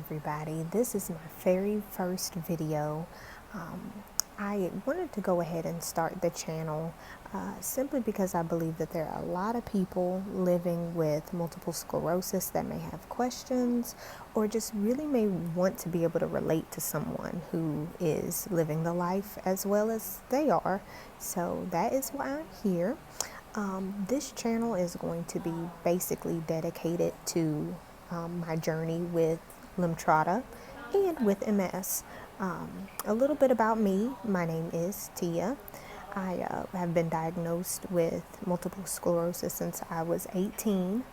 everybody. This is my very first video. I wanted to go ahead and start the channel simply because I believe that there are a lot of people living with multiple sclerosis that may have questions or just really may want to be able to relate to someone who is living the life as well as they are. So that is why I'm here. This channel is going to be basically dedicated to my journey with Lemtrada and with MS. A little bit about me. My name is Tia. I have been diagnosed with multiple sclerosis since I was 18.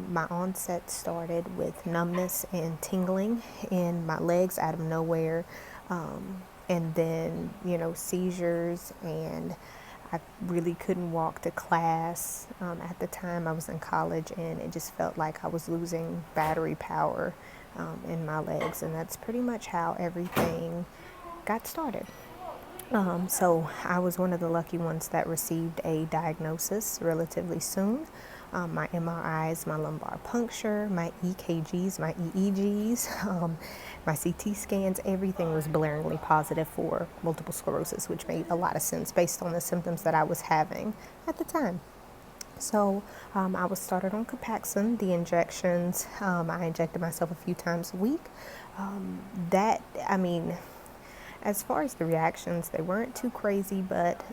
My onset started with numbness and tingling in my legs out of nowhere, and then, seizures, and I really couldn't walk to class. At the time I was in college, and it just felt like I was losing battery power in my legs, and that's pretty much how everything got started. So I was one of the lucky ones that received a diagnosis relatively soon. My MRIs, my lumbar puncture, my EKGs, my EEGs, my CT scans, everything was blaringly positive for multiple sclerosis, which made a lot of sense based on the symptoms that I was having at the time. So I was started on Copaxone, the injections. I injected myself a few times a week. As far as the reactions, they weren't too crazy, but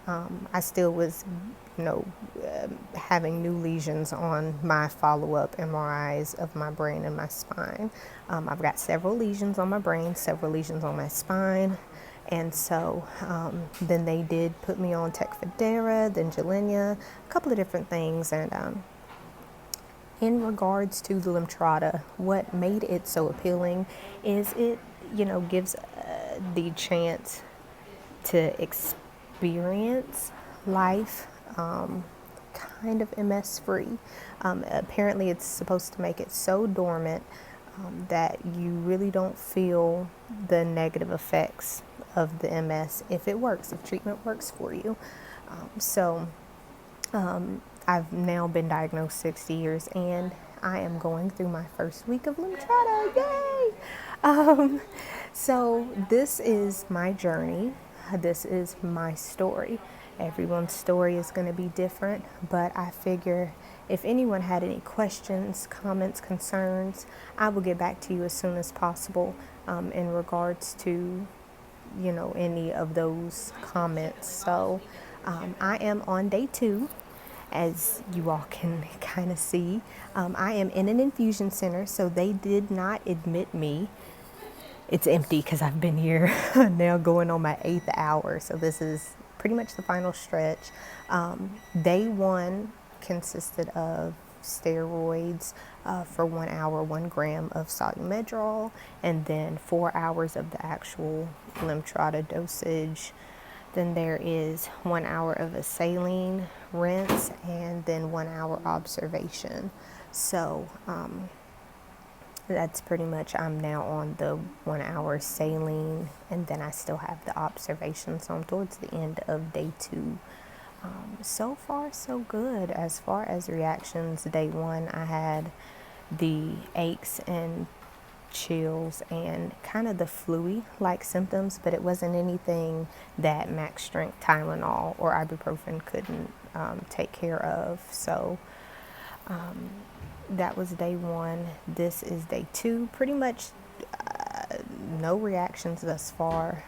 I still was, having new lesions on my follow-up MRIs of my brain and my spine. I've got several lesions on my brain, several lesions on my spine. And so then they did put me on Tecfidera, then Gilenya, a couple of different things. And in regards to the Lemtrada, what made it so appealing is it, gives the chance to experience life kind of MS free. Apparently it's supposed to make it so dormant that you really don't feel the negative effects of the MS if it works, if treatment works for you. I've now been diagnosed 6 years, and I am going through my first week of Lemtrada. Yay! So this is my journey. This is my story. Everyone's story is going to be different, but I figure if anyone had any questions, comments, concerns, I will get back to you as soon as possible in regards to, any of those comments. So I am on day 2. As you all can kind of see, I am in an infusion center, so they did not admit me. It's empty because I've been here now going on my 8th hour, so this is pretty much the final stretch. Day 1 consisted of steroids for 1 hour, 1 gram of Solumedrol, and then 4 hours of the actual Lemtrada dosage. Then there is 1 hour of a saline rinse, and then 1 hour observation. So that's pretty much, I'm now on the 1 hour saline, and then I still have the observation. So I'm towards the end of day 2. So far, so good. As far as reactions, day 1, I had the aches and chills and kind of the flu-y-like symptoms, but it wasn't anything that max strength Tylenol or ibuprofen couldn't take care of. So that was day 1. This is day 2. Pretty much no reactions thus far.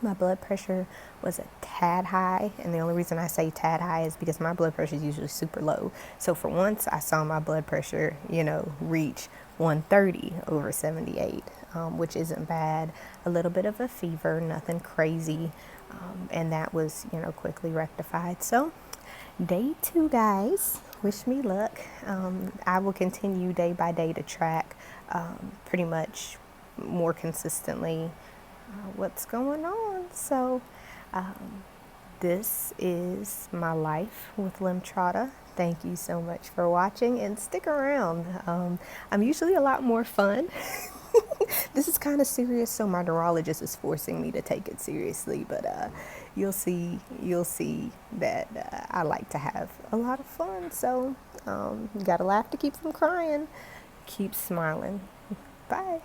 My blood pressure was a tad high, and the only reason I say tad high is because my blood pressure is usually super low. So for once, I saw my blood pressure, reach 130 over 78, which isn't bad. A little bit of a fever, nothing crazy, and that was, quickly rectified. So day 2, guys, wish me luck. I will continue day by day to track pretty much more consistently what's going on. So this is my life with Lemtrada. Thank you so much for watching, and stick around. I'm usually a lot more fun. This is kind of serious, so my neurologist is forcing me to take it seriously, but you'll see that I like to have a lot of fun. So you gotta laugh to keep from crying. Keep smiling. Bye.